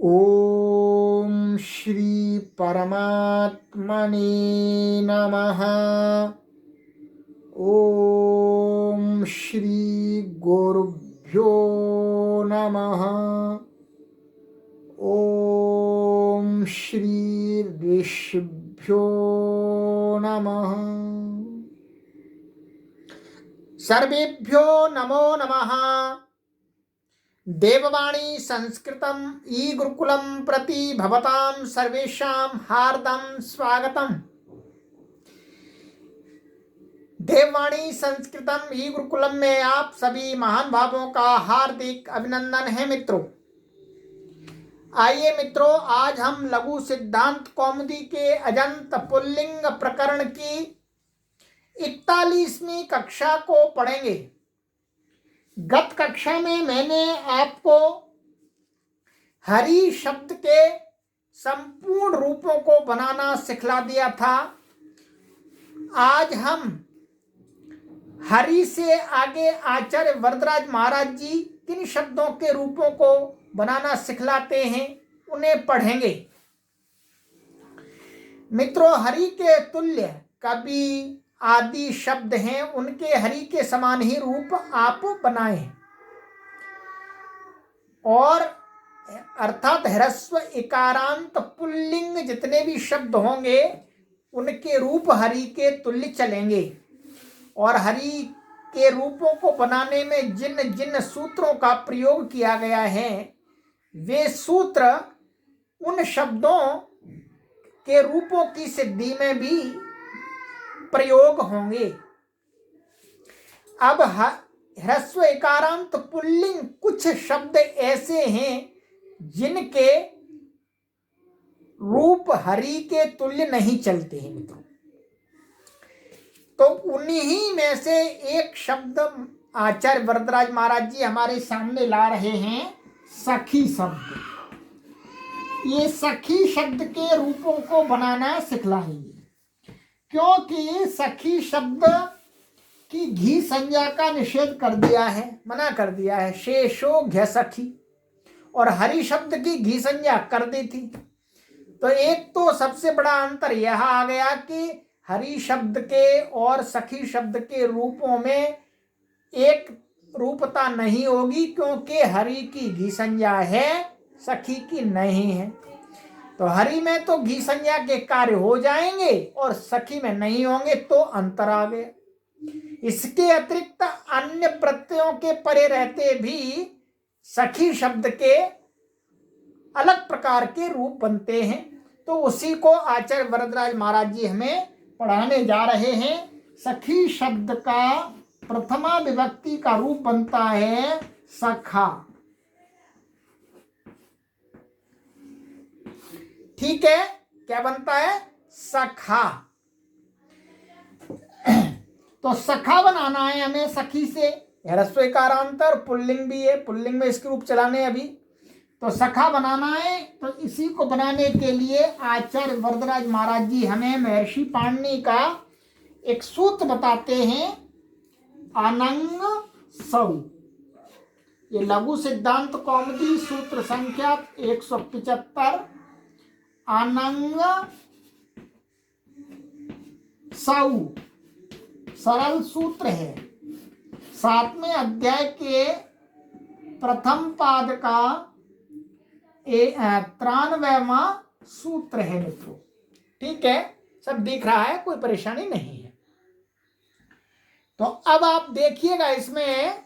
ओम श्री परमात्मने नमः। ओम श्री गुरुभ्यो नमः। ओम श्री ऋषिभ्यो नमः। सर्वेभ्यो नमो नमः। देववाणी संस्कृतम ई गुरुकुलम प्रति भवतां सर्वेषां हार्दं स्वागतम्। देववाणी संस्कृतम ई गुरुकुलम में आप सभी महान भावों का हार्दिक अभिनंदन है मित्रों। आइए मित्रों, आज हम लघु सिद्धांत कौमुदी के अजंत पुल्लिंग प्रकरण की 41वीं कक्षा को पढ़ेंगे। गत कक्षा में मैंने आपको हरि शब्द के संपूर्ण रूपों को बनाना सिखला दिया था। आज हम हरि से आगे आचार्य वरदराज महाराज जी किन शब्दों के रूपों को बनाना सिखलाते हैं उन्हें पढ़ेंगे। मित्रों, हरि के तुल्य कवि आदि शब्द हैं, उनके हरि के समान ही रूप आप बनाएं। और अर्थात ह्रस्व इकारांत पुल्लिंग जितने भी शब्द होंगे उनके रूप हरि के तुल्य चलेंगे। और हरि के रूपों को बनाने में जिन जिन सूत्रों का प्रयोग किया गया है वे सूत्र उन शब्दों के रूपों की सिद्धि में भी प्रयोग होंगे। अब ह्रस्व इकारांत पुल्लिंग कुछ शब्द ऐसे हैं जिनके रूप हरि के तुल्य नहीं चलते हैं मित्रों। तो उन्हीं में से एक शब्द आचार्य वरदराज महाराज जी हमारे सामने ला रहे हैं, सखी शब्द। ये सखी शब्द के रूपों को बनाना सिखलाएंगे, क्योंकि सखी शब्द की घी संज्ञा का निषेध कर दिया है, मना कर दिया है, शेषो घ्य सखी। और हरि शब्द की घी संज्ञा कर दी थी। तो एक तो सबसे बड़ा अंतर यह आ गया कि हरि शब्द के और सखी शब्द के रूपों में एक रूपता नहीं होगी, क्योंकि हरि की घी संज्ञा है, सखी की नहीं है। तो हरि में तो घी संज्ञा के कार्य हो जाएंगे और सखी में नहीं होंगे, तो अंतर आ गया। इसके अतिरिक्त अन्य प्रत्ययों के परे रहते भी सखी शब्द के अलग प्रकार के रूप बनते हैं। तो उसी को आचार्य वरदराज महाराज जी हमें पढ़ाने जा रहे हैं। सखी शब्द का प्रथमा विभक्ति का रूप बनता है सखा। ठीक है, क्या बनता है? सखा। तो सखा बनाना है हमें सखी से। ह्रस्व इकारांतर पुल्लिंग भी है, पुल्लिंग में इसके रूप चलाने अभी। तो सखा बनाना है, तो इसी को बनाने के लिए आचार्य वरदराज महाराज जी हमें महर्षि पाणिनि का एक सूत्र बताते हैं, अनंग सौ। ये लघु सिद्धांत कौमुदी सूत्र संख्या 175, अनंग सौ सरल सूत्र है। 7वें अध्याय के प्रथम पाद का 93वां सूत्र है मित्रों। ठीक है, सब दिख रहा है, कोई परेशानी नहीं है। तो अब आप देखिएगा, इसमें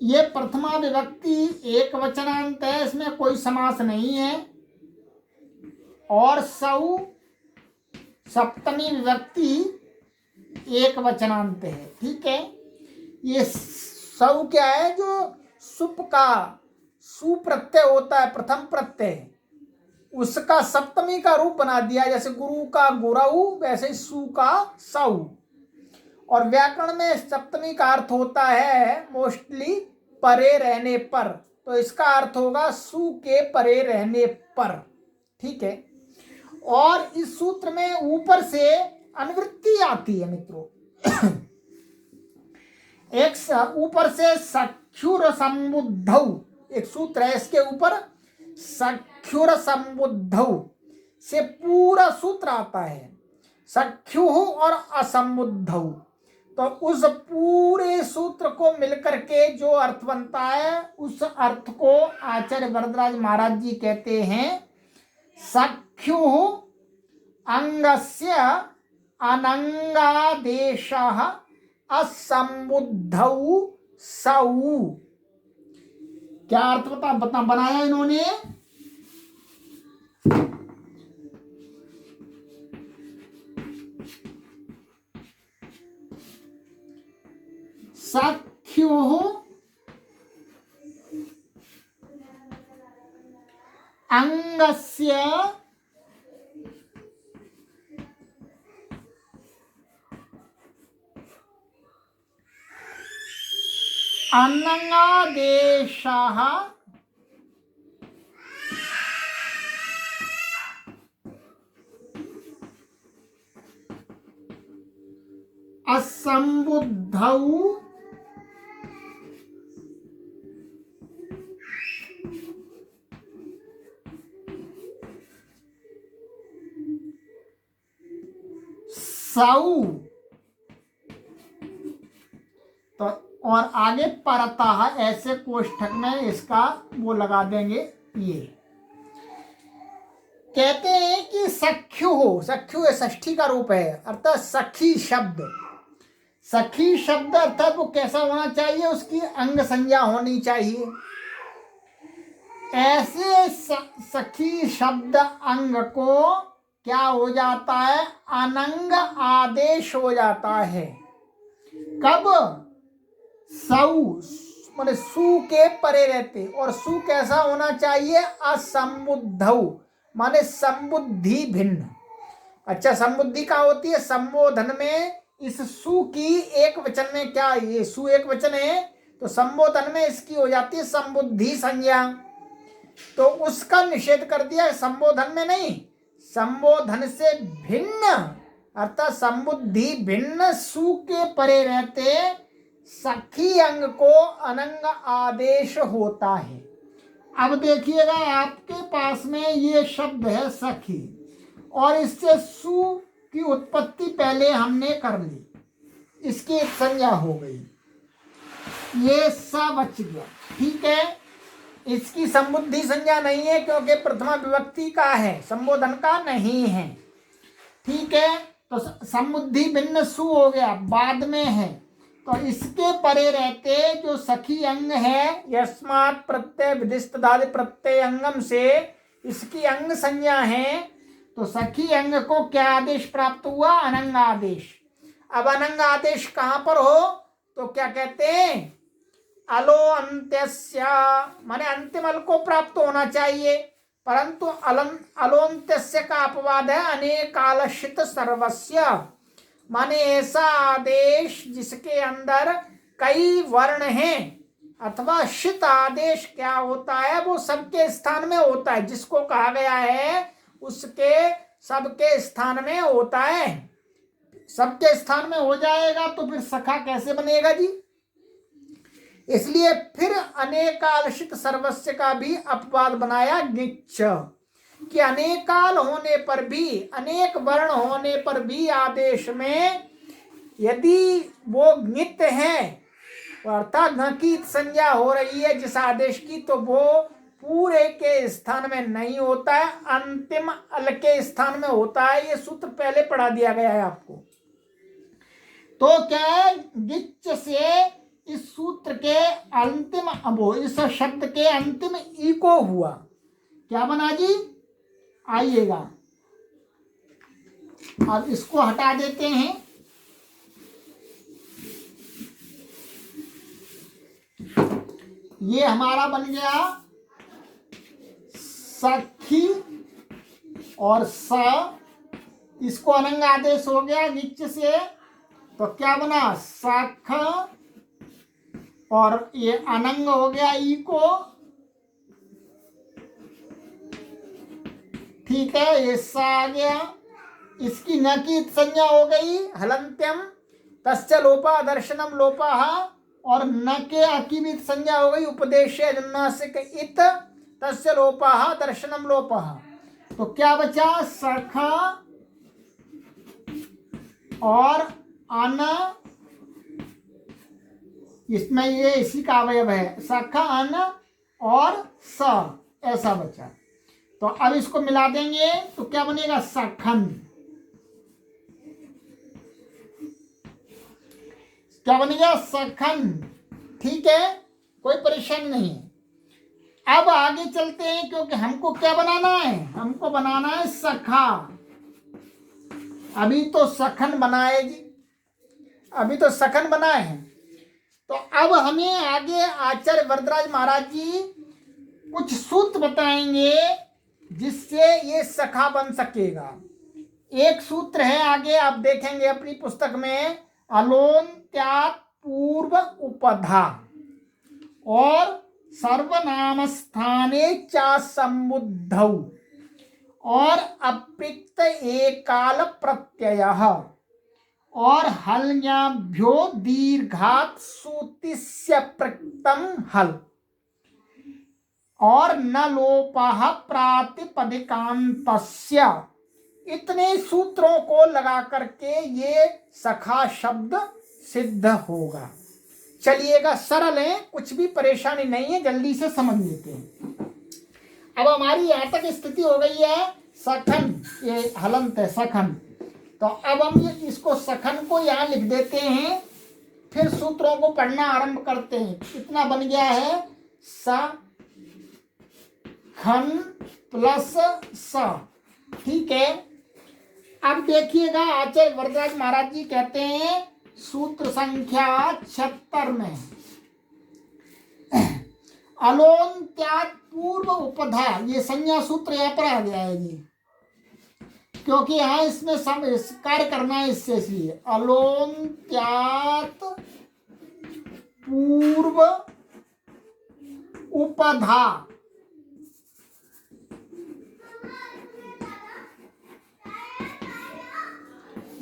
ये प्रथमा विभक्ति एक वचनांत है, इसमें कोई समास नहीं है। और सौ सप्तमी विभक्ति एक वचनांत है। ठीक है, ये सौ क्या है? जो सुप का सु प्रत्यय होता है, प्रथम प्रत्यय, उसका सप्तमी का रूप बना दिया। जैसे गुरु का गुरु, वैसे सु का सौ। और व्याकरण में सप्तमी का अर्थ होता है मोस्टली परे रहने पर, तो इसका अर्थ होगा सु के परे रहने पर। ठीक है, और इस सूत्र में ऊपर से अनुवृत्ति आती है मित्रों। एक ऊपर से सख्युर संबुद्धौ, एक सूत्र है इसके ऊपर, सख्युर संबुद्धौ से पूरा सूत्र आता है, सख्यु और असंबुद्धौ। तो उस पूरे सूत्र को मिलकर के जो अर्थ बनता है, उस अर्थ को आचार्य वरदराज महाराज जी कहते हैं सख्यु अंगस्य अनंगादेशः असंबुद्धौ सौ। क्या अर्थ बता बनाया इन्होंने? सख्युः अंगस्य अनंगादेशः असंबुद्धौ सौ। तो और आगे परतः ऐसे कोष्ठक में इसका वो लगा देंगे। ये कहते हैं कि सख्यु हो, सख्यु षष्ठी का रूप है, अर्थात सखी शब्द। सखी शब्द अर्थात वो कैसा होना चाहिए, उसकी अंग संज्ञा होनी चाहिए। ऐसे सखी शब्द अंग को क्या हो जाता है, अनंग आदेश हो जाता है। कब? सौ माने सु के परे रहते, और सु कैसा होना चाहिए, असंबुद्धौ माने संबुद्धि भिन्न। अच्छा, संबुद्धि क्या होती है? संबोधन में इस सु की एक वचन में, क्या ये सु एक वचन है, तो संबोधन में इसकी हो जाती है संबुद्धि संज्ञा। तो उसका निषेध कर दिया, संबोधन में नहीं, संबोधन से भिन्न अर्थात संबुद्धि भिन्न सु के परे रहते सखी अंग को अनंग आदेश होता है। अब देखिएगा, आपके पास में ये शब्द है सखी, और इससे सु की उत्पत्ति पहले हमने कर ली, इसकी एक संज्ञा हो गई, ये स बच गया, ठीक है। इसकी संबुद्धि संज्ञा नहीं है क्योंकि प्रथमा विभक्ति का है, संबोधन का नहीं है, ठीक है। तो संबुद्धि भिन्न सु हो गया, बाद में है। तो इसके परे रहते जो सखी अंग है, यस्मात् प्रत्यय विधिस्तदादि प्रत्यय अंगम से इसकी अंग संज्ञा है। तो सखी अंग को क्या आदेश प्राप्त हुआ, अनंग आदेश। अब अनंग आदेश कहाँ पर हो, तो क्या कहते हैं, अलो अंत्यस्य माने अंतिम अल को प्राप्त होना चाहिए, परंतु अलोन्त्यस्य का अपवाद है, अनेकालशित सर्वस्य माने ऐसा आदेश जिसके अंदर कई वर्ण हैं, अथवा शित आदेश क्या होता है, वो सबके स्थान में होता है, जिसको कहा गया है उसके सबके स्थान में होता है। सबके स्थान में हो जाएगा तो फिर सखा कैसे बनेगा जी? इसलिए फिर अनेकालशित सर्वस्य का भी अपवाद बनाया गिच्छ, कि अनेकाल होने पर भी, अनेक वर्ण होने पर भी आदेश में यदि वो नित्य है, अर्थात न की संज्ञा हो रही है जिस आदेश की, तो वो पूरे के स्थान में नहीं होता है, अंतिम अल के स्थान में होता है। ये सूत्र पहले पढ़ा दिया गया है आपको। तो क्या है, गिच्छ से इस सूत्र के अंतिम, अब इस शब्द के अंतिम ई को हुआ, क्या बना जी, आइएगा अब इसको हटा देते हैं। ये हमारा बन गया सखी और स, इसको अनंग आदेश हो गया गिच्छ से, तो क्या बना, सख, और ये अनंग हो गया ई को, ठीक है, ये सा आ गया, इसकी न की संज्ञा हो गई, हलंत्यम तस्य लोपा दर्शनम लोपा और न के अकी भी संज्ञा हो गई, उपदेश अनुनासिक इत तस्य लोपः दर्शनम लोपः। तो क्या बचा, सख और अन, इसमें ये इसी का अवयव है, सख अन और स, ऐसा बचा। तो अब इसको मिला देंगे तो क्या बनेगा, सखन। क्या बनेगा, सखन। ठीक है, कोई परेशानी नहीं है। अब आगे चलते हैं, क्योंकि हमको क्या बनाना है, हमको बनाना है सखा। अभी तो सखन बनाए जी, अभी तो सखन बनाए हैं। तो अब हमें आगे आचार्य वरदराज महाराज जी कुछ सूत्र बताएंगे जिससे ये सखा बन सकेगा। एक सूत्र है, आगे आप देखेंगे अपनी पुस्तक में, अलोन्त्यात् पूर्व उपधा और सर्वनाम स्थाने चा संबुद्धौ और अप्रिक्त एकाल प्रत्ययः और हल्याभ्यो दीर्घात् सूतिस्य प्रक्तम हल और न लोपः प्रातिपदिकान्तस्य। इतने सूत्रों को लगा करके ये सखा शब्द सिद्ध होगा। चलिएगा, सरल है, कुछ भी परेशानी नहीं है, जल्दी से समझ लेते हैं। अब हमारी यहाँ तक स्थिति हो गई है सखन, ये हलंत है सखन। तो अब हम इसको सखन को यहाँ लिख देते हैं, फिर सूत्रों को पढ़ना आरंभ करते हैं। कितना बन गया है, सखन प्लस स। ठीक है, अब देखिएगा आचार्य वरदराज महाराज जी कहते हैं सूत्र संख्या 76 में, अलोन्त्यात् पूर्व उपधा, ये संज्ञा सूत्र यहाँ पर आ गया है जी, क्योंकि यहाँ इसमें सब कार्य करना है इससे, इसलिए अलोन्त्यात् पूर्व उपधा।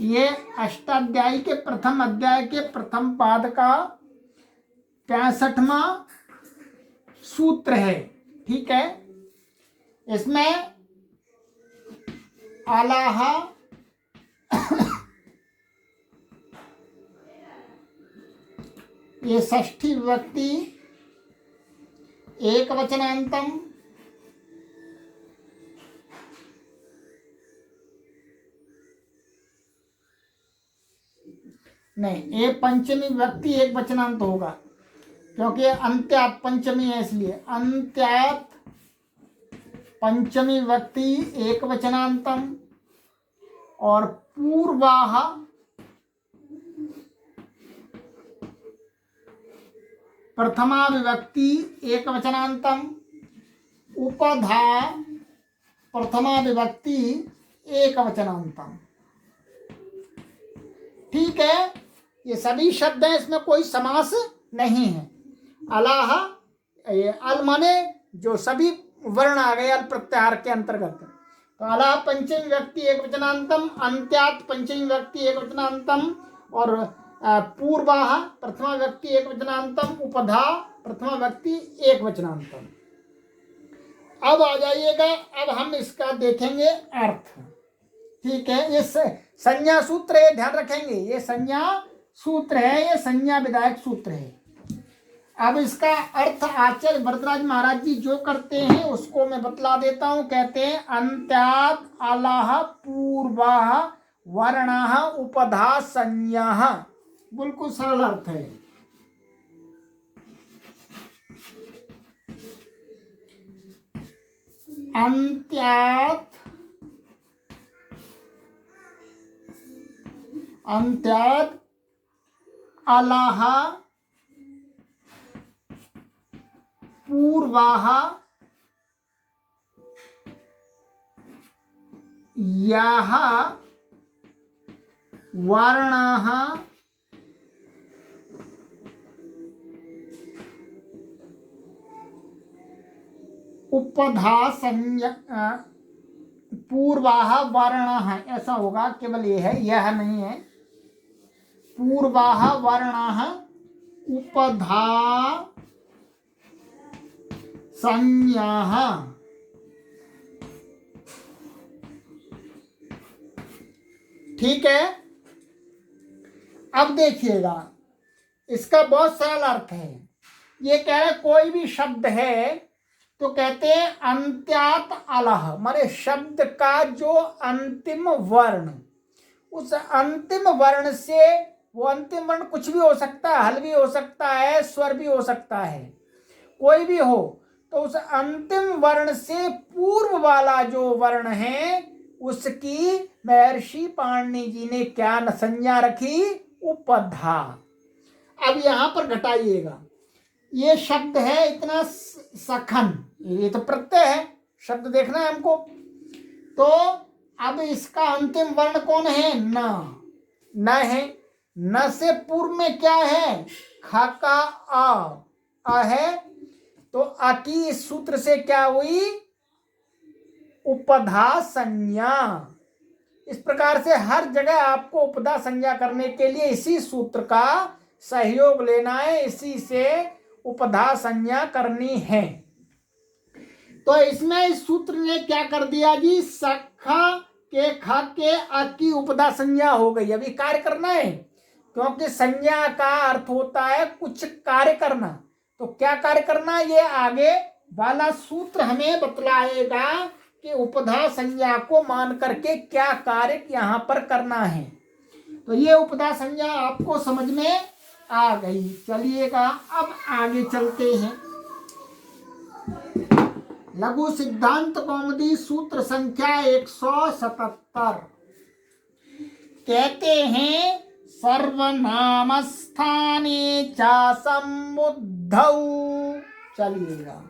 ये अष्टाध्यायी के प्रथम अध्याय के प्रथम पाद का 65वां सूत्र है। ठीक है, इसमें आलाह ये षष्ठी विभक्ति एक वचनांतम, नहीं, ये पंचमी विभक्ति एक वचनांत होगा, क्योंकि अंत्यात् पंचमी है, इसलिए अंत्यात् पंचमी विभक्ति एक वचनांतम और पूर्वाह प्रथमा विभक्ति एक वचनांतम, उपधा प्रथमा विभक्ति एक वचनांतम। ठीक है, ये सभी शब्द हैं, इसमें कोई समास नहीं है। अलाह, ये अल माने जो सभी वर्ण आ गए अल प्रत्याहार के अंतर्गत। तो अलाह पंचमी विभक्ति एक वचनांतम, अंत्यात् पंचमी विभक्ति एक वचनांतम और पूर्वाह प्रथमा विभक्ति एक वचनांतम, उपधा प्रथमा विभक्ति एक वचनांतम। अब आ जाइएगा, अब हम इसका देखेंगे अर्थ। ठीक है, ये संज्ञा सूत्र है, ध्यान रखेंगे, ये संज्ञा सूत्र है, ये संज्ञा विधायक सूत्र है। अब इसका अर्थ आचार्य वरदराज महाराज जी जो करते हैं उसको मैं बतला देता हूं। कहते हैं अंत्यात् अलाह पूर्वाः वर्णाः उपधा संज्ञाः। बिल्कुल सरल अर्थ है। अंत्यात् अलाह पूर्वाः याः वर्णाः उपधा संज्ञा पूर्वाः वर्णाः, ऐसा होगा, केवल ये है, यह नहीं है। पूर्वाः वर्णाः उपधा संज्ञाः। ठीक है, अब देखिएगा, इसका बहुत सरल अर्थ है। ये कह रहे कोई भी शब्द है तो कहते हैं अंत्यात अलह, माने शब्द का जो अंतिम वर्ण, उस अंतिम वर्ण से, वो अंतिम वर्ण कुछ भी हो सकता है, हल भी हो सकता है, स्वर भी हो सकता है, कोई भी हो, तो उस अंतिम वर्ण से पूर्व वाला जो वर्ण है उसकी महर्षि पाणिनि जी ने क्या संज्ञा रखी? उपधा। अब यहां पर घटाइएगा, ये शब्द है इतना सखन, ये तो प्रत्यय है, शब्द देखना है हमको, तो अब इसका अंतिम वर्ण कौन है? न। न है, न से पूर्व में क्या है? ख का अ है, तो अ की इस सूत्र से क्या हुई? उपधा संज्ञा। इस प्रकार से हर जगह आपको उपधा संज्ञा करने के लिए इसी सूत्र का सहयोग लेना है, इसी से उपधा संज्ञा करनी है। तो इसमें इस सूत्र ने क्या कर दिया जी? सखा के ख के अ की उपधा संज्ञा हो गई। अभी कार्य करना है, क्योंकि संज्ञा का अर्थ होता है कुछ कार्य करना। तो क्या कार्य करना, ये आगे वाला सूत्र हमें बतलाएगा कि उपधा संज्ञा को मान करके क्या कार्य यहाँ पर करना है। तो ये उपधा संज्ञा आपको समझ में आ गई। चलिएगा अब आगे चलते हैं। लघु सिद्धांत कौमुदी सूत्र संख्या 177 कहते हैं सर्वनाम स्थाने च सम्बुद्धौ। चलिएगा,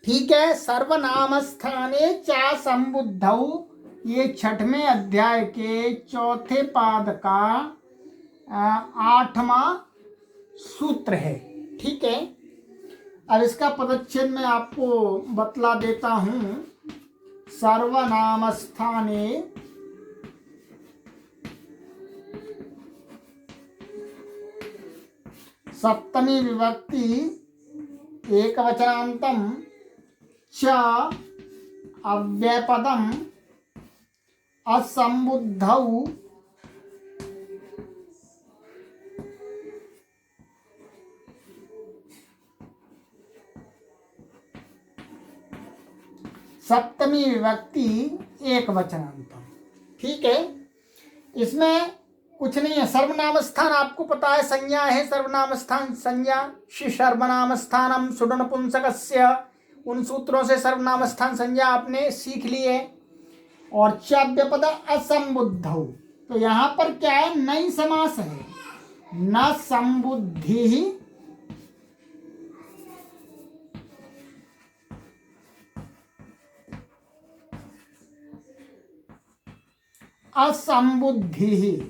ठीक है। सर्वनाम स्थाने च संबुद्धौ, ये 6वें अध्याय के 4थे पाद का 8वां सूत्र है। ठीक है, अब इसका पदच्छेद मैं आपको बतला देता हूं। सर्वनाम स्थाने सप्तमी विभक्ति एकवचनान्तं च अव्ययपदम् असंबुद्धौ सप्तमी विभक्ति एकवचनान्तं। ठीक है, इसमें कुछ नहीं है। सर्वनाम स्थान आपको पता है, संज्ञा है सर्वनाम स्थान संज्ञा। सर्वनाम स्थानम सुडनपुंसकस्य, उन सूत्रों से सर्वनाम स्थान संज्ञा आपने सीख ली है। और च्यव्यपद असंबुद्धौ, तो यहाँ पर क्या है? नई समास है। न संबुद्धि असंबुद्धि,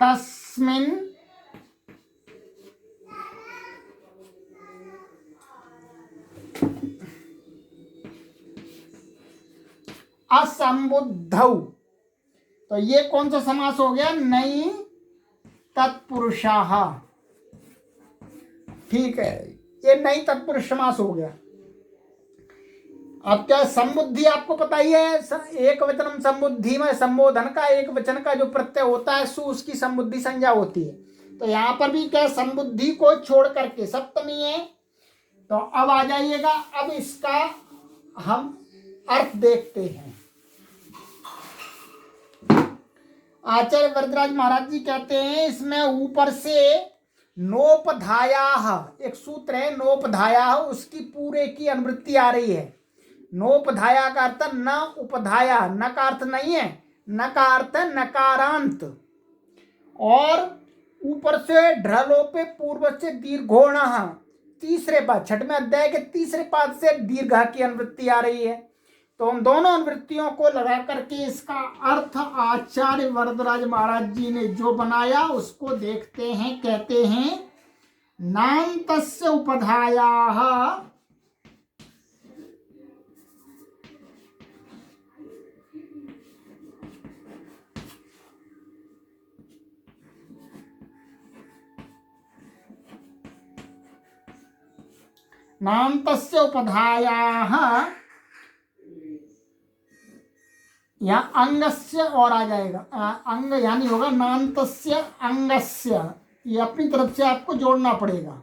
तस्मिन् असंबुद्धौ, तो ये कौन सा समास हो गया? नई तत्पुरुषाः। ठीक है, ये नई तत्पुरुष समास हो गया। अब क्या संबुद्धि आपको पता ही है, एक वचनम संबुद्धि में संबोधन का एक वचन का जो प्रत्यय होता है सु, उसकी संबुद्धि संज्ञा होती है। तो यहाँ पर भी क्या संबुद्धि को छोड़ करके सप्तमी है। तो अब आ जाइएगा, अब इसका हम अर्थ देखते हैं। आचार्य वरदराज महाराज जी कहते हैं इसमें ऊपर से नोपधायाः, एक सूत्र है नोपधायाः, उसकी पूरे की अनुवृत्ति आ रही है। नोपधाया का अर्थ न उपधाया, न का अर्थ नहीं है, न का अर्थ है नकारांत। और ऊपर से ढ्रलोपे पूर्व से दीर्घोण, तीसरे पाद, छठवें अध्याय के तीसरे पाद से दीर्घ की अनुवृत्ति आ रही है। तो हम दोनों अनुवृत्तियों को लगा करके इसका अर्थ आचार्य वरदराज महाराज जी ने जो बनाया उसको देखते हैं। कहते हैं नान्तस्य उपधायाः नान्तस्य उपधायाः, यहाँ अंगस्य और आ जाएगा, अंग यानी होगा नान्तस्य अंगस्य, ये अपनी तरफ से आपको जोड़ना पड़ेगा।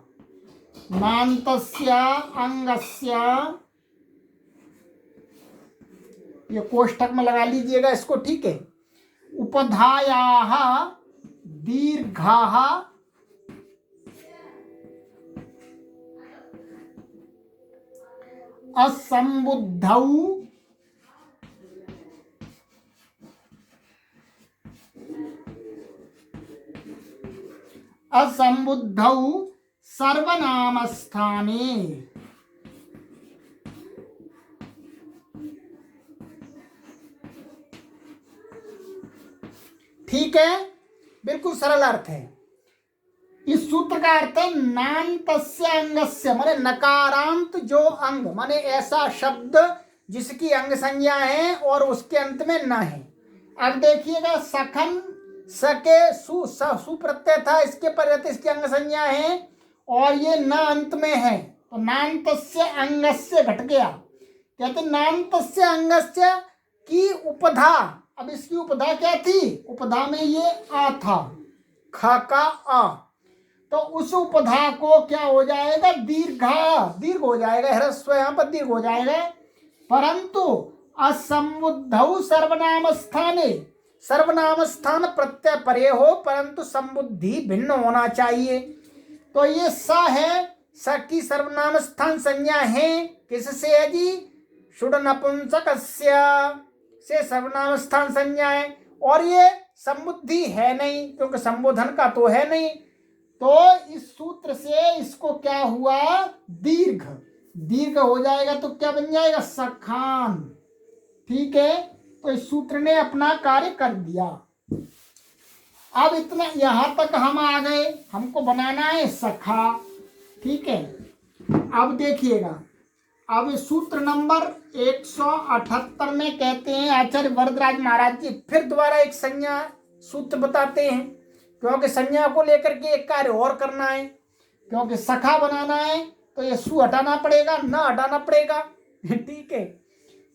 नान्तस्य अंगस्य, ये कोष्ठक में लगा लीजिएगा इसको, ठीक है। उपधायाः दीर्घाः असंबुद्धौ असंबुद्धौ सर्वनामस्थाने। ठीक है, बिल्कुल सरल अर्थ है। इस सूत्र का अर्थ है नान्तस्य अंगस्य, माने नकारांत जो अंग, माने ऐसा शब्द जिसकी अंग संज्ञा है और उसके अंत में न है। अब देखिएगा सखन, सके सु प्रत्यय था, इसके परिवर्ते इसकी अंग संज्ञा है और ये न अंत में है, तो नान्तस्य अंगस्य घट गया। कहते नान्तस्य अंगस्य की उपधा, अब इसकी उपधा क्या थी, उपधा में ये आ था, खा का आ, तो उस उपधा को क्या हो जाएगा, दीर्घा, दीर्घ हो जाएगा, ह्रस्व यहाँ पर दीर्घ हो जाएगा। परंतु असंबुद्धौ सर्वनाम स्थाने, सर्वनाम स्थान प्रत्यय परे हो परंतु संबुद्धि भिन्न होना चाहिए। तो ये स है, स की सर्वनाम स्थान संज्ञा है, किससे है जी, शुड नपुंसकस्य से सर्वनाम स्थान संज्ञा है, और ये संबुद्धि है नहीं क्योंकि संबोधन का तो है नहीं। तो इस सूत्र से इसको क्या हुआ, दीर्घ, दीर्घ हो जाएगा तो क्या बन जाएगा, सखान। ठीक है, तो इस सूत्र ने अपना कार्य कर दिया। अब इतना यहां तक हम आ गए, हमको बनाना है सखा। ठीक है, अब देखिएगा, अब सूत्र नंबर 178 में कहते हैं आचार्य वरदराज महाराज जी फिर दोबारा एक संज्ञा सूत्र बताते हैं, क्योंकि संज्ञा को लेकर के एक कार्य और करना है, क्योंकि सखा बनाना है तो ये सु हटाना पड़ेगा, न हटाना पड़ेगा। ठीक है,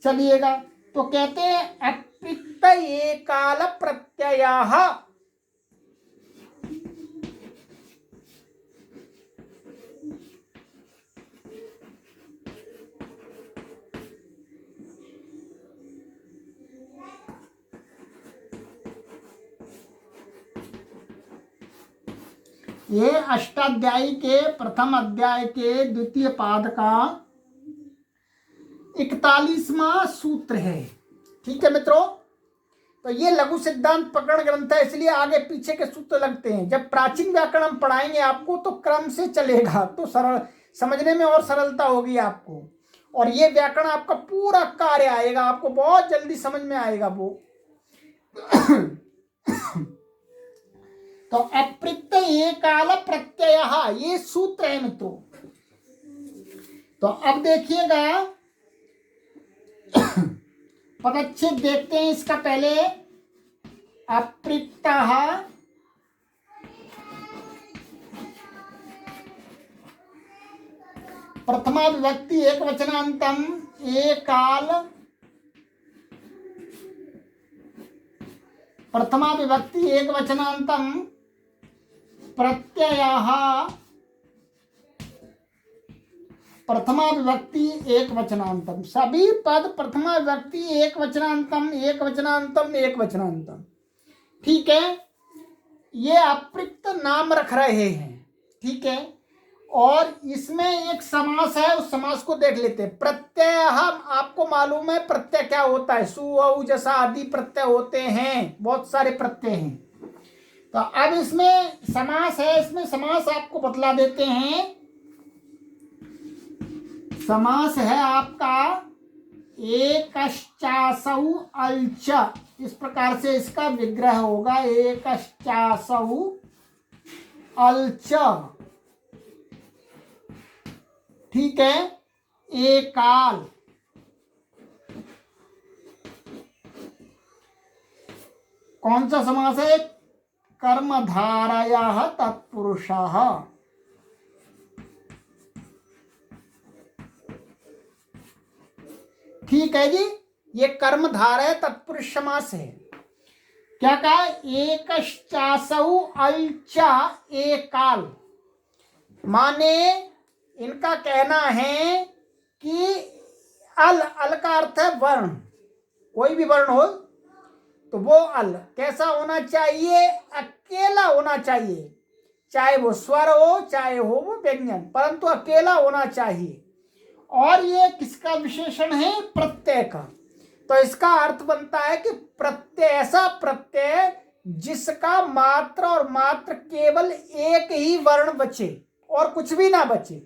चलिएगा। तो कहते हैं अप्रिक्त एकाल प्रत्ययः, ये अष्टाध्यायी के प्रथम अध्याय के द्वितीय पाद का 41वां सूत्र है। ठीक है मित्रों, तो ये लघु सिद्धांत प्रकरण ग्रंथ है, इसलिए आगे पीछे के सूत्र लगते हैं। जब प्राचीन व्याकरण हम पढ़ाएंगे आपको तो क्रम से चलेगा, तो सरल समझने में और सरलता होगी आपको, और ये व्याकरण आपका पूरा कार्य आएगा, आपको बहुत जल्दी समझ में आएगा वो। तो अप्रिक्त एकाल प्रत्ययः ये सूत्र है मित्रों। तो अब देखिएगा पदच्छेद देखते हैं इसका पहले। अप्रिक्तः प्रथमा विभक्ति एक वचनांतम एकाल, प्रथमा विभक्ति एक वचनांतम प्रत्ययः, प्रथमा विभक्ति एक वचनांतम, सभी पद प्रथमा विभक्ति एक वचनांतम एक वचनांतम एक वचनांतम। ठीक है, ये अप्रिक्त नाम रख रहे हैं। ठीक है, और इसमें एक समास है, उस समास को देख लेते हैं। प्रत्यय, हम आपको मालूम है प्रत्यय क्या होता है, सु औ जैसा आदि प्रत्यय होते हैं, बहुत सारे प्रत्यय हैं। तो अब इसमें समास है, इसमें समास आपको बतला देते हैं। समास है आपका एकश्चासौ अल्च, इस प्रकार से इसका विग्रह होगा, एकश्चासौ अल्च, ठीक है। एकाल, कौन सा समास है, कर्मधारयः तत्पुरुषः, ठीक है जी। ये कर्मधारय तत्पुरुष समास है। क्या कहा, एकश्चासौ अल्चा एकाल, माने इनका कहना है कि अल का अर्थ है वर्ण, कोई भी वर्ण हो तो वो अल कैसा होना चाहिए, अकेला होना चाहिए, चाहे वो स्वर हो चाहे हो वो व्यंजन, परंतु अकेला होना चाहिए। और ये किसका विशेषण है, प्रत्यय का। तो इसका अर्थ बनता है कि प्रत्यय, ऐसा प्रत्यय जिसका मात्र और मात्र केवल एक ही वर्ण बचे और कुछ भी ना बचे,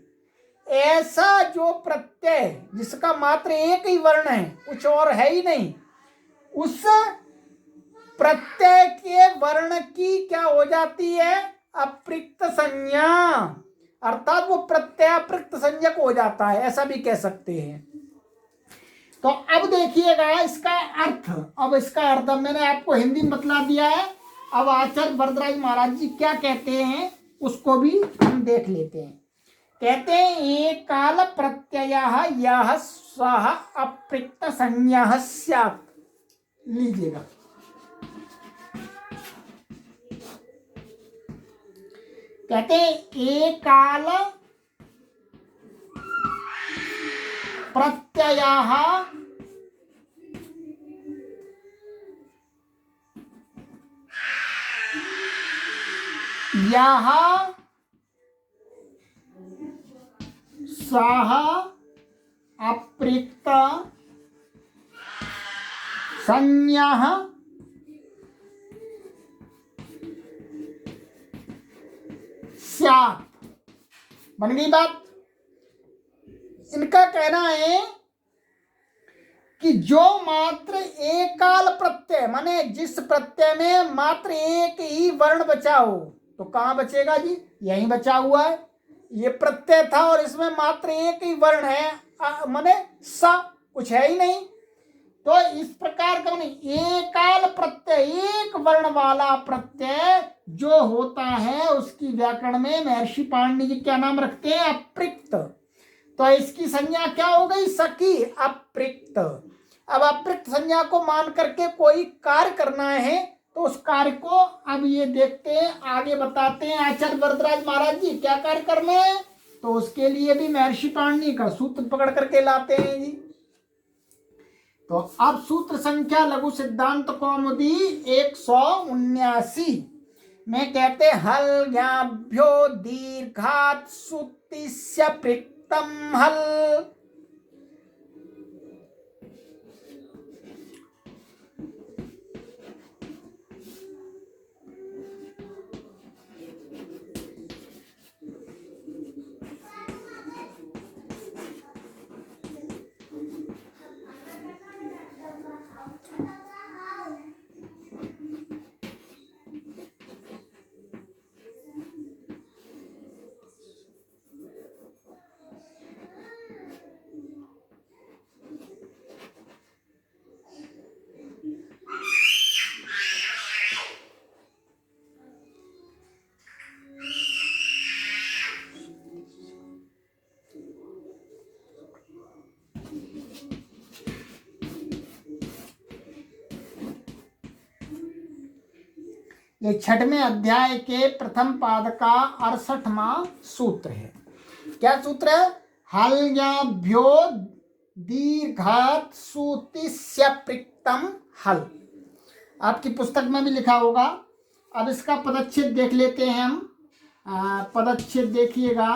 ऐसा जो प्रत्यय जिसका मात्र एक ही वर्ण है, कुछ और है ही नहीं, उस प्रत्यय के वर्ण की क्या हो जाती है, अप्रिक्त संज्ञा, अर्थात वो प्रत्यय अप्रिक्त संज्ञक हो जाता है, ऐसा भी कह सकते हैं। तो अब देखिएगा इसका अर्थ, अब इसका अर्थ मैंने आपको हिंदी में बतला दिया है। अब आचार्य वरदराज महाराज जी क्या कहते हैं उसको भी हम देख लेते हैं। कहते हैं एक काल प्रत्यय यह सह अप्रिक्त संज्ञा स्यात्, लीजिएगा। कहते हैं एक काल प्रत्यय यह सह अप्रिक्त संज्ञा स्यात्, बन गई बात। इनका कहना है कि जो मात्र एक काल प्रत्यय, माने जिस प्रत्यय में मात्र एक ही वर्ण बचा हो, तो कहाँ बचेगा जी, यहीं बचा हुआ है, ये प्रत्यय था और इसमें मात्र एक ही वर्ण है, माने सा, कुछ है ही नहीं। तो इस प्रकार का एक काल प्रत्यय, एक वर्ण वाला प्रत्यय जो होता है उसकी व्याकरण में महर्षि पाणिनि जी क्या नाम रखते हैं, अप्रिक्त। तो इसकी संज्ञा क्या हो गई, सखी अप्रिक्त। अब अप्रिक्त संज्ञा को मान करके कोई कार्य करना है तो उस कार्य को अब ये देखते हैं, आगे बताते हैं आचार्य वरदराज महाराज जी क्या कार्य करना है। तो उसके लिए भी महर्षि पाणिनि का सूत्र पकड़ करके लाते हैं जी। तो अब सूत्र संख्या लघु सिद्धांत कौमुदी 179 में कहते हल्याभ्यो दीर्घात् सुतिस्य प्रिक्तम हल। ये 6वें अध्याय के प्रथम पाद का 68वां सूत्र है। क्या सूत्र है, हल्याभ्यो दीर्घात् सुतिस्य प्रिक्तम हल। आपकी पुस्तक में भी लिखा होगा। अब इसका पदच्छेद देख लेते हैं हम। पदच्छेद देखिएगा,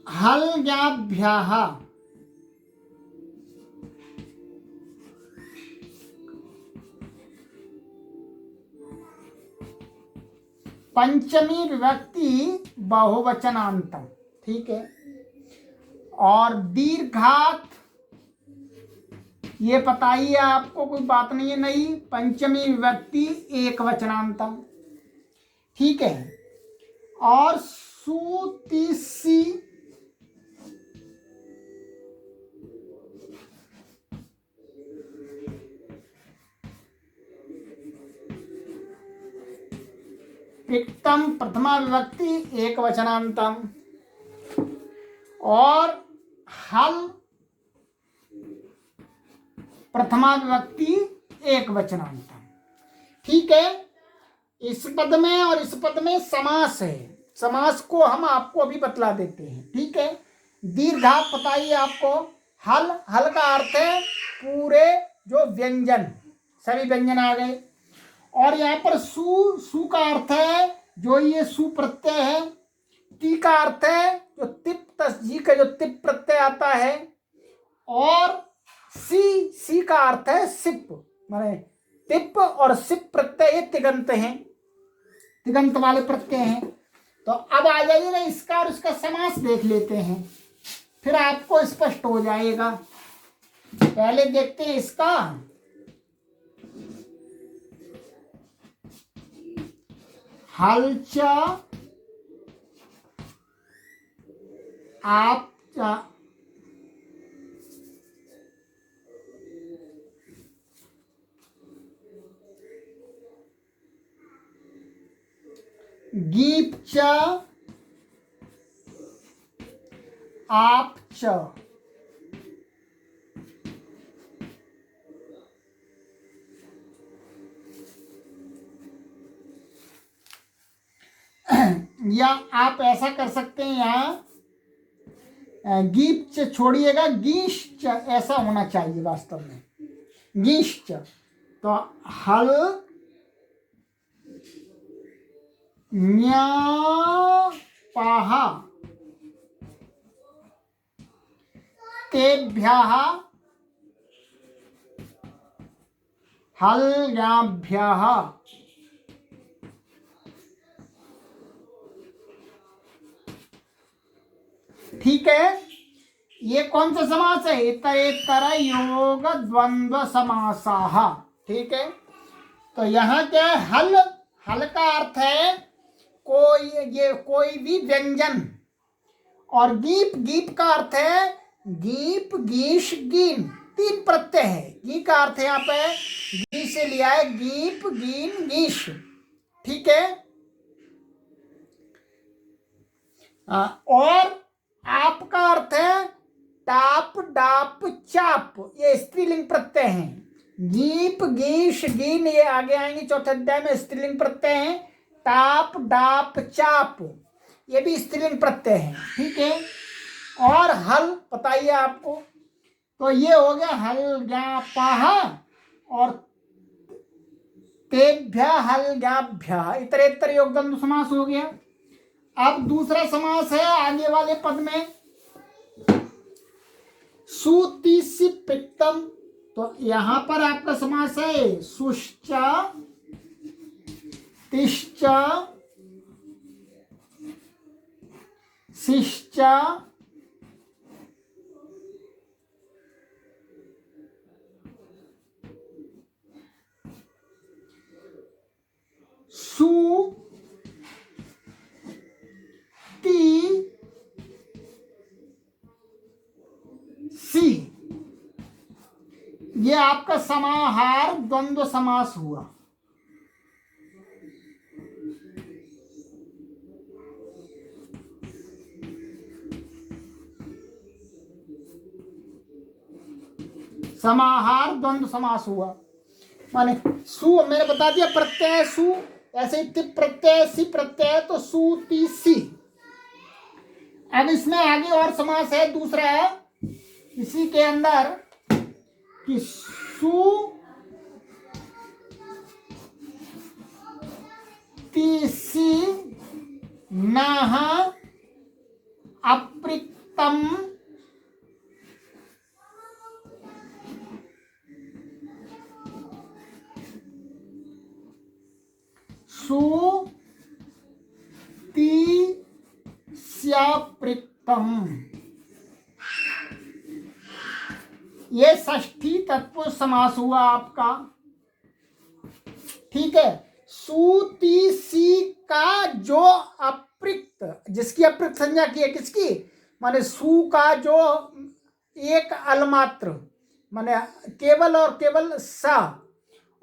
हल्ङ्याभ्यः पंचमी विभक्ति बहुवचनांतम, ठीक है। और दीर्घात, ये बताइए आपको, कोई बात नहीं है, नहीं, पंचमी विभक्ति एक वचनांतम, ठीक है। और सुतिसी पिक्तम प्रथमा विभक्ति एक वचनांतम। और हल प्रथमा विभक्ति एक वचनांतम, ठीक है। इस पद में और इस पद में समास है, समास को हम आपको अभी बतला देते हैं, ठीक है। दीर्घात बताइए आपको, हल, हल का अर्थ है पूरे जो व्यंजन, सभी व्यंजन आ गए। और यहाँ पर सु, सु का अर्थ है जो ये सु प्रत्यय है। ती का अर्थ है जो तिप तस्जी का जो तिप प्रत्यय आता है। और सी, सी का अर्थ है सिप, माने तिप और सिप प्रत्यय तिगंत हैं, तिगंत वाले प्रत्यय हैं। तो अब आ जाइए ना, इसका और इसका समास देख लेते हैं, फिर आपको स्पष्ट हो जाएगा। पहले देखते हैं इसका। हलचा आप गीप च आप च, या आप ऐसा कर सकते हैं, यहाँ गीप छोड़िएगा, गीश्च ऐसा होना चाहिए वास्तव में, गीश्च। तो हल न्यापाः तेभ्यः हल्ङ्याभ्यः, ठीक है। ये कौन सा समास है? इतरेतर योग द्वंद्व समासाः, ठीक है। तो यहाँ क्या है? हल, हल का अर्थ है कोई, ये कोई भी व्यंजन। और गीप, गीप का अर्थ है गीप, गीश, गीन, तीन प्रत्यय है। गी का अर्थ यहाँ पे गी से लिया है, गीप, गीन, गीश, ठीक है। और आपका अर्थ है टाप, डाप, चाप, ये स्त्रीलिंग प्रत्यय हैं। गीप, गीश, गीन ये आगे आएंगे चौथे अध्याय में, स्त्रीलिंग प्रत्यय हैं। टाप, डाप, चाप ये भी स्त्रीलिंग प्रत्यय हैं, ठीक है। और हल बताइए आपको, तो ये हो गया हल्ङ्यापाः और तेभ्य हल्ङ्याभ्यः, इतरेतर योग द्वंद्व समास हो गया। अब दूसरा समास है आगे वाले पद में, सुतिसि पित्तम। तो यहां पर आपका समास है सुश्च, तिश्च, शिश्च, सु, ती, सी, ये आपका समाहार द्वंद्व समास हुआ। समाहार द्वंद्व समास हुआ, माने सु मैंने बता दिया प्रत्यय सु, ऐसे ही तिप प्रत्यय, सी प्रत्यय, तो सु, ती, सी। अब इसमें आगे और समास है दूसरा है इसी के अंदर कि सु, ती, सी, नाह, अप्रिक, अप्रिक्तम सुतिस्याप्रिक्तम। ये षष्ठी तत्पुरुष समास हुआ आपका। ठीक है, सुतिसी का जो अप्रिक्त, जिसकी अप्रिक्त संज्ञा की है, किसकी, माने सु का जो एक अलमात्र, माने केवल और केवल सा,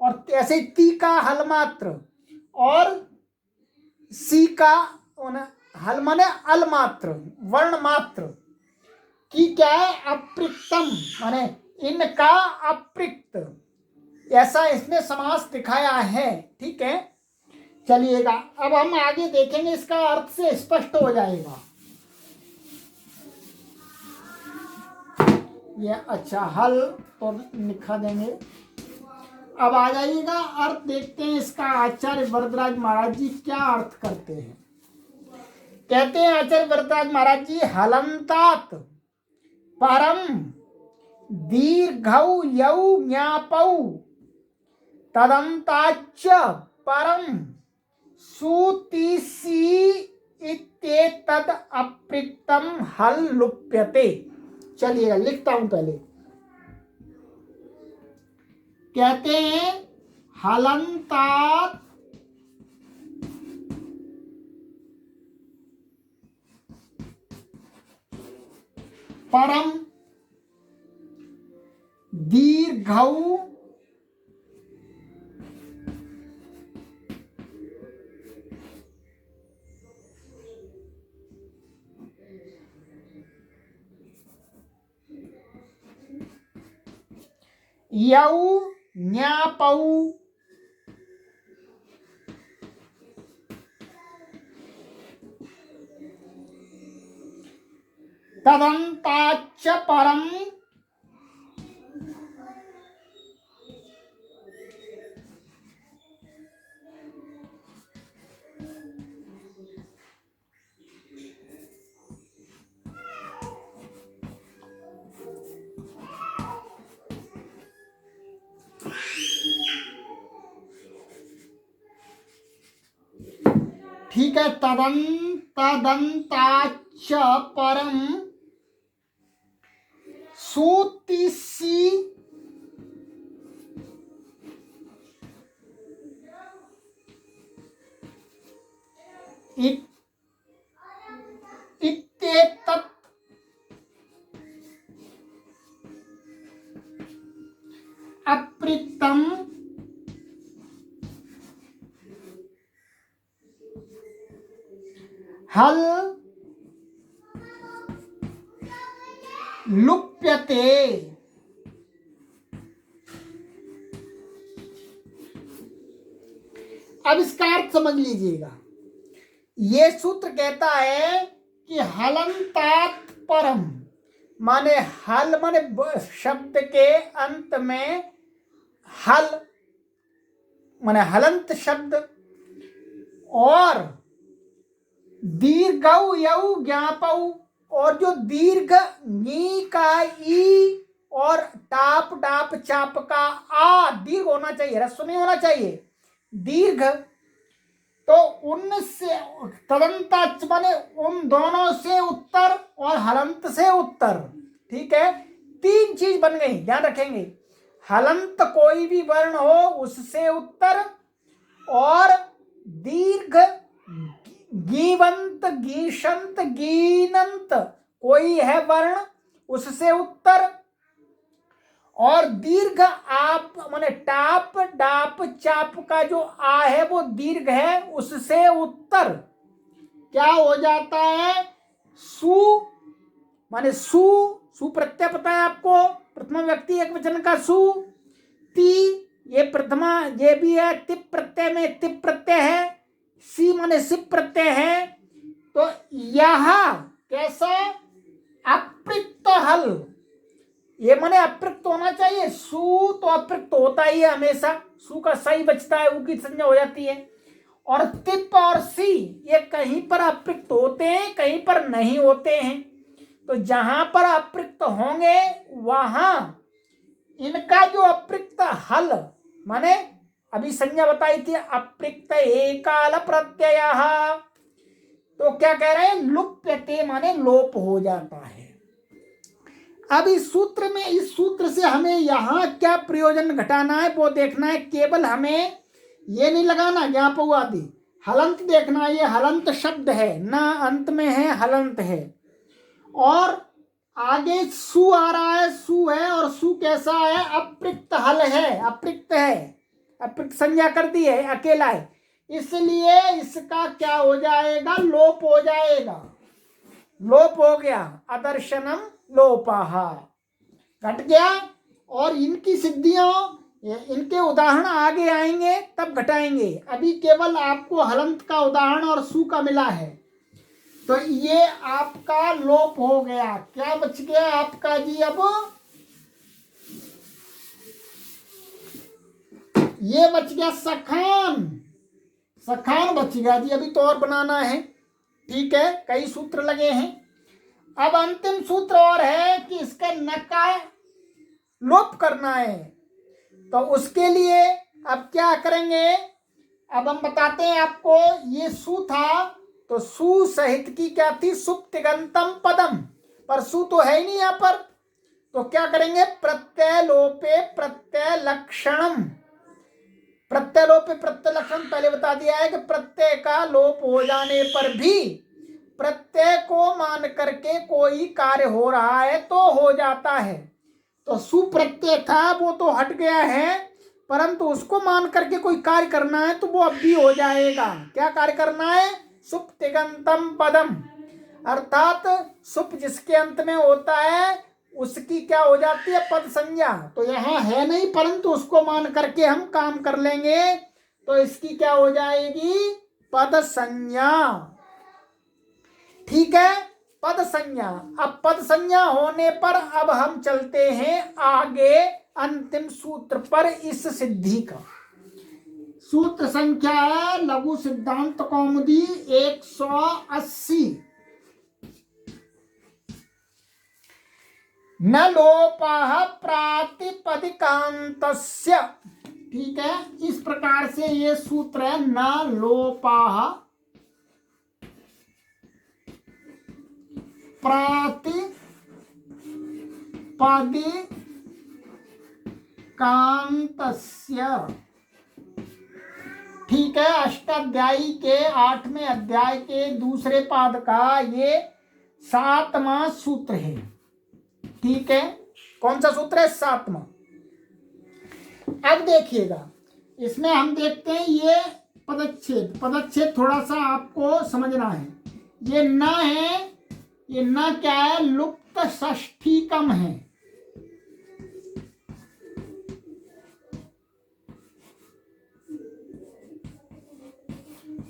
और ऐसे ती का हलमात्र, और सी का हल माने अलमात्र, वर्ण मात्र की क्या है, अप्रिक्तम, माने इनका अप्रिक्त, ऐसा इसने समास दिखाया है। ठीक है, चलिएगा अब हम आगे देखेंगे, इसका अर्थ से स्पष्ट हो जाएगा ये। अच्छा, हल तो लिखा देंगे। अब आ जाइएगा, अर्थ देखते हैं इसका। आचार्य वरदराज महाराज जी क्या अर्थ करते हैं। कहते हैं आचार्य वरदराज महाराज जी, हलंतात परम दीर्घौ यौ ज्ञापौ तदंताच्च परम सुतिसी इत्येतद् अप्रिक्तम हल लुप्यते। चलिए लिखता हूं पहले। कहते हैं हलंतात परम दीर्घौ यौ ज्ञापौ तदंताच्च परम ठीक है, तदंताच्च परम सुतिसी इत्येतत् अप्रिक्तम हल लुप्यते। अब इसका अर्थ समझ लीजिएगा। ये सूत्र कहता है कि हलंतात परम, माने हल माने शब्द के अंत में हल माने हलंत शब्द, और दीर्घौ यौ ज्ञापौ, और जो दीर्घ नी का ई और टाप डाप चाप का आ दीर्घ होना चाहिए, ह्रस्व नहीं होना चाहिए, दीर्घ। तो उनसे तदंताच्च माने उन दोनों से उत्तर और हलंत से उत्तर। ठीक है, तीन चीज बन गई, ध्यान रखेंगे। हलंत कोई भी वर्ण हो उससे उत्तर, और दीर्घ गीवंत गीशंत गीनंत कोई है वर्ण उससे उत्तर, और दीर्घ आप माने टाप डाप चाप का जो आ है वो दीर्घ है उससे उत्तर क्या हो जाता है, सु माने सु प्रत्यय पता है आपको, प्रथमा व्यक्ति एक वचन का सु। ती ये प्रथमा ये भी है, तिप प्रत्यय में तिप प्रत्यय है, सी माने सिप प्रत्यय है। तो यह कैसा अप्रिक्त हल, ये माने अप्रिक्त होना चाहिए। सु तो अप्रिक्त होता ही है हमेशा, सु का सही बचता है, ऊ की संज्ञा हो जाती है। और तिप और सी ये कहीं पर अप्रिक्त होते हैं, कहीं पर नहीं होते हैं। तो जहां पर अप्रक्त होंगे वहां इनका जो अप्रक्त हल माने अभी संज्ञा बताई थी अप्रक्त एकाल प्रत्यय, तो क्या कह रहे हैं लुप्यते माने लोप हो जाता है। अब इस सूत्र में, इस सूत्र से हमें यहां क्या प्रयोजन घटाना है वो देखना है। केवल हमें ये नहीं लगाना ज्ञापक आदि, हलंत देखना। ये हलंत शब्द है ना, अंत में है हलंत है, और आगे सु आ रहा है, सु है, और सु कैसा है अप्रक्त हल है, अप्रक्त है, अप्रक्त संज्ञा कर दी है, अकेला है, इसलिए इसका क्या हो जाएगा लोप हो जाएगा। लोप हो गया, अदर्शनम लोपाहा घट गया। और इनकी सिद्धियों, इनके उदाहरण आगे आएंगे तब घटाएंगे। अभी केवल आपको हलंत का उदाहरण और सु का मिला है, तो ये आपका लोप हो गया। क्या बच गया आपका जी? अब ये बच गया सखान, सखान बच गया जी। अभी तो और बनाना है, ठीक है, कई सूत्र लगे हैं। अब अंतिम सूत्र और है कि इसके न का लोप करना है, तो उसके लिए अब क्या करेंगे? अब हम बताते हैं आपको। ये सु था, तो सु सहित की क्या थी? सुप्तिगंतम पदम, पर सु तो है ही नहीं यहां पर, तो क्या करेंगे? प्रत्यय लोपे प्रत्यय लक्षणम। प्रत्यय लोपे प्रत्यय लक्षण पहले बता दिया है कि प्रत्यय का लोप हो जाने पर भी प्रत्यय को मान करके कोई कार्य हो रहा है तो हो जाता है। तो सुप्रत्यय था वो तो हट गया है, परंतु उसको मान करके कोई कार्य करना है तो वो अब भी हो जाएगा। क्या कार्य करना है? सुप्तिगंतम पदम, अर्थात सुप जिसके अंत में होता है उसकी क्या हो जाती है? पद संज्ञा। तो यहां है नहीं, परंतु उसको मान करके हम काम कर लेंगे, तो इसकी क्या हो जाएगी? पद संज्ञा। ठीक है, पद संज्ञा। अब पद संज्ञा होने पर अब हम चलते हैं आगे अंतिम सूत्र पर। इस सिद्धि का सूत्र संख्या है लघु सिद्धांत कौमुदी 180। न लोपः प्रातिपदिकान्तस्य, ठीक है, इस प्रकार से ये सूत्र है। न लोपः प्रातिपदिकान्तस्य, ठीक है, अष्टाध्यायी के 8वें अध्याय के दूसरे पाद का ये 7वां सूत्र है। ठीक है, कौन सा सूत्र है? 7वां। अब देखिएगा, इसमें हम देखते हैं ये पदच्छेद। पदच्छेद थोड़ा सा आपको समझना है। ये न है, ये न क्या है? लुप्त षष्ठीकम है।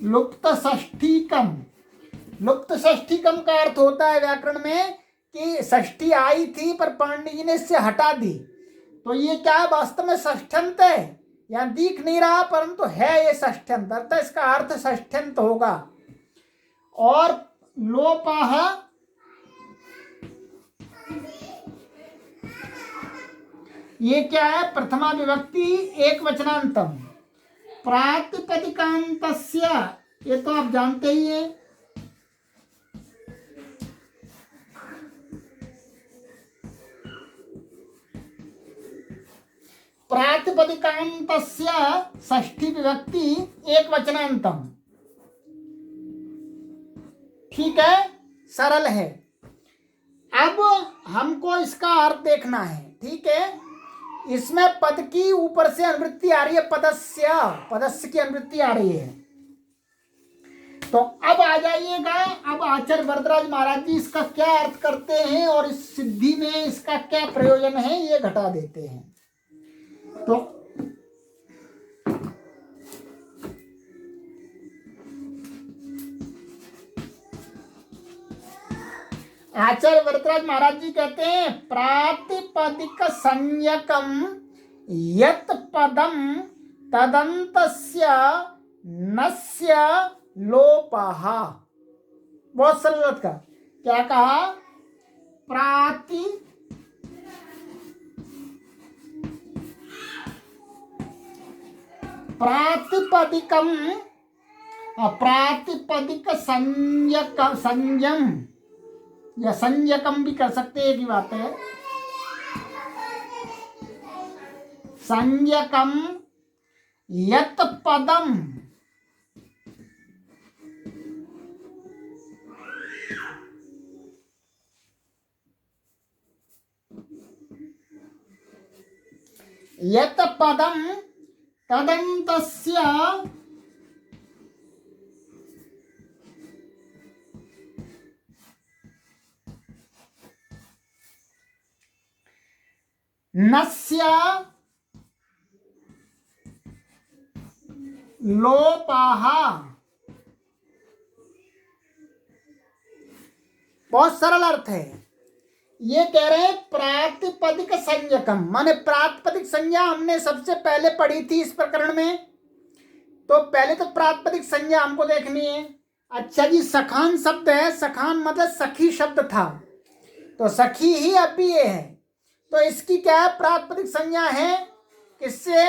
लुप्त षष्ठीकम, लुप्त षष्ठीकम का अर्थ होता है व्याकरण में कि षष्ठी आई थी पर पाणिनि जी ने इससे हटा दी, तो ये क्या है? वास्तव में षष्ठ्यंत है, यहाँ दिख नहीं रहा परंतु है ये षष्ठ्यंत, अर्थात इसका अर्थ षष्ठ्यंत होगा। और लोपः ये क्या है? प्रथमा विभक्ति एक वचनांतम। प्रातिपदिकान्तस्य, ये तो आप जानते ही हैं। प्रातिपदिकान्तस्य षष्ठी विभक्ति एक वचनांतम, ठीक है, सरल है। अब हमको इसका अर्थ देखना है, ठीक है। इसमें पद की ऊपर से अनुवृत्ति आ रही है, पदस्य, पदस्य की अनुवृत्ति आ रही है। तो अब आ जाइएगा, अब आचार्य वरदराज महाराज जी इसका क्या अर्थ करते हैं और इस सिद्धि में इसका क्या प्रयोजन है ये घटा देते हैं। तो आचार्य वरदराज महाराज जी कहते हैं प्रातिपदिक संज्ञकम यत् पदम तदंतस्य नस्य लोपः। बहुत सरल का क्या कहा? प्रातिपदिकम प्रातिपदिक संयम या संयकम भी कर सकते हैं, एक ही बात है। संयकम यत पदम यत पदम तदन्तस्य नस्य लोपाः। बहुत सरल अर्थ है। ये कह रहे हैं प्रातिपदिक संज्ञकम, माने प्रातिपदिक संज्ञा हमने सबसे पहले पढ़ी थी इस प्रकरण में, तो पहले तो प्रातिपदिक संज्ञा हमको देखनी है। अच्छा जी, सखान शब्द है, सखान मतलब सखी शब्द था, तो सखी ही अब भी ये है, तो इसकी क्या है, प्रातिपदिक संज्ञा है। किससे?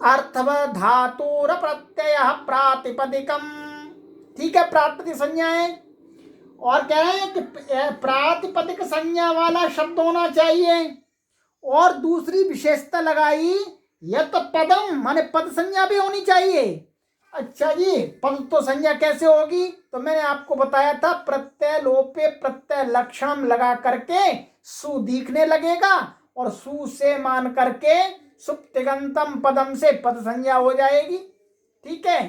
अर्थव धातुर प्रत्यय प्रातिपदिकम, ठीक है, प्रातिपदिक संज्ञा है। और कह रहे हैं कि प्रातिपदिक संज्ञा वाला शब्द होना चाहिए, और दूसरी विशेषता लगाई यत पदम, माने पद संज्ञा भी होनी चाहिए। अच्छा जी, पद तो संज्ञा कैसे होगी, तो मैंने आपको बताया था, प्रत्यय लोपे प्रत्यय लक्षण लगा करके सु दिखने लगेगा, और सु से मान करके सुप्तिगंतम पदम से पद संज्ञा हो जाएगी। ठीक है,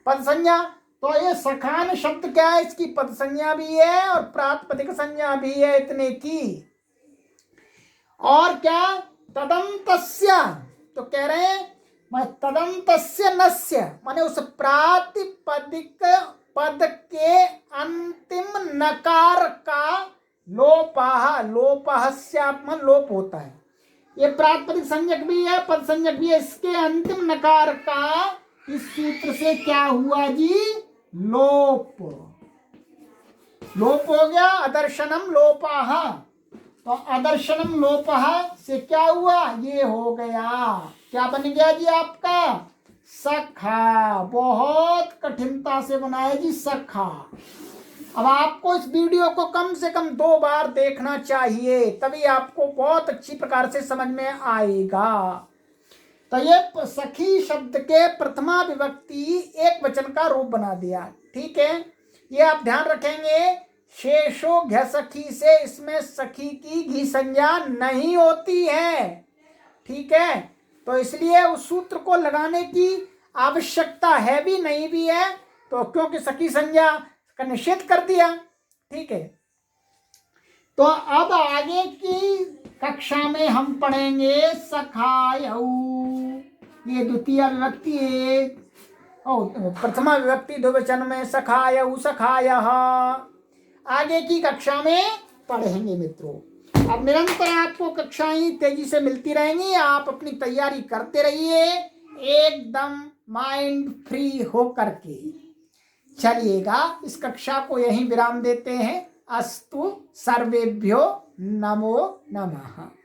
पद संज्ञा। तो ये सखान शब्द क्या है, इसकी पद संज्ञा भी है और प्रातिपदिक संज्ञा भी है, इतने की। और क्या, तदंतस्य, तो कह रहे हैं तदंतस्य नस्य, माने उस प्रातिपदिक पद के अंतिम नकार का लोपाह, लोपाह स्यात्मन लोप होता है। ये प्रातिपदिक संज्ञक भी है, पद संज्ञक भी है। इसके अंतिम नकार का इस सूत्र से क्या हुआ जी, लोप। लोप हो गया, अदर्शनम लोपाह, तो अदर्शनम लोपाह से क्या हुआ, ये हो गया, क्या बन गया जी आपका, सखा। बहुत कठिनता से बनाया जी सखा। अब आपको इस वीडियो को कम से कम 2 बार देखना चाहिए, तभी आपको बहुत अच्छी प्रकार से समझ में आएगा। तो ये सखी शब्द के प्रथमा विभक्ति एक वचन का रूप बना दिया। ठीक है, ये आप ध्यान रखेंगे, शेषो घ सखी से इसमें सखी की घी संज्ञा नहीं होती है। ठीक है, तो इसलिए उस सूत्र को लगाने की आवश्यकता है भी नहीं भी है, तो क्योंकि सखी संज्ञा का निषेध कर दिया। ठीक है, तो अब आगे की कक्षा में हम पढ़ेंगे सखायऊ, ये द्वितीय विभक्ति है, और प्रथमा विभक्ति द्विवचन में सखायऊ सखायः, आगे की कक्षा में पढ़ेंगे मित्रों। अब निरंतर आपको कक्षाएं तेजी से मिलती रहेंगी, आप अपनी तैयारी करते रहिए एकदम माइंड फ्री हो करके। चलिएगा, इस कक्षा को यहीं विराम देते हैं। अस्तु सर्वेभ्यो नमो नमः।